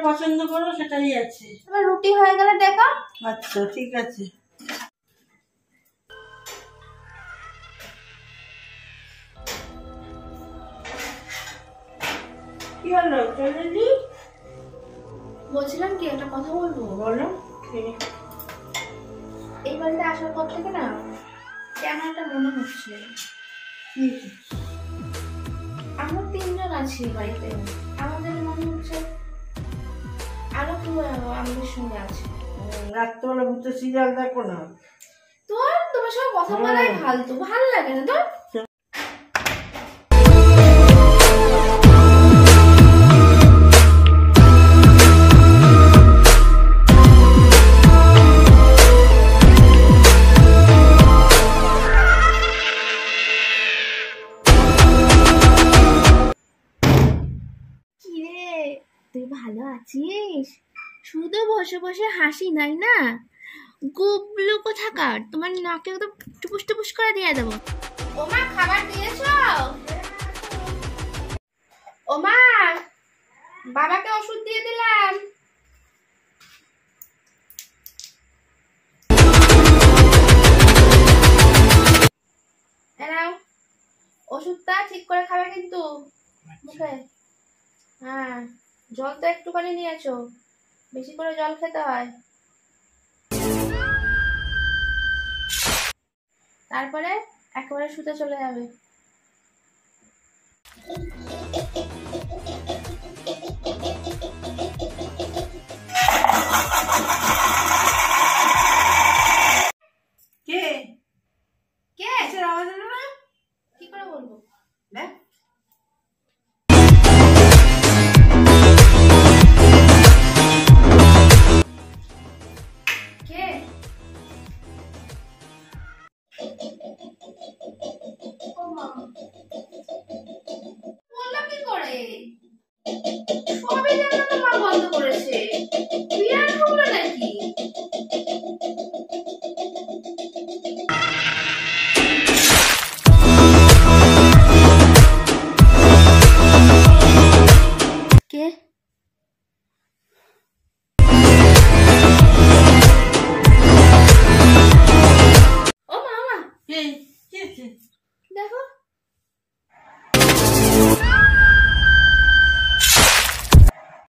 পছন্দ করো সেটাই আছে। এবার রুটি হয়ে গেলে দেখো। আচ্ছা ঠিক আছে। কি হলো চলে এলি? বলছিলাম কি একটা কথা বলবো। বলো। এই বাড়িতে আসার পর থেকে না কেন একটা মনে হচ্ছে আমরা তিনজন আছি বাড়িতে, আমাদের মনে হচ্ছে আরো কেউ আমাদের সঙ্গে আছে। রাত্রবেলা ভূতের সিরিয়াল দেখো না? তোমার সঙ্গে কথা বলাই ফালতু, ভাল লাগে না তো। তুই ভালো আছিস? শুধু বসে বসে হাসি নাই না, গুবলু কোথাকার, তোমার নাকে তো টুপুস টুপুস করে দিয়ে দেবো। ওমা খাবার দিয়েছো? ওমা বাবাকে ওষুধ দিয়ে দিলাম। এনাও ওষুধটা ঠিক করে খাবে কিন্তু মুখে। হ্যাঁ জল তো একটুখানি নিয়েছো, বেশি করে জল খেতে হয়। তারপরে একেবারে শুতে চলে যাবে। কে কে আওয়াজ এলো না? কি করে বলবো? দেখ কে? বললাম কি করে? সবই জানা তো মা বন্ধ করেছে, বিরাট ঢুকলো নাকি? কে? ও মা, কে? কে? দেখো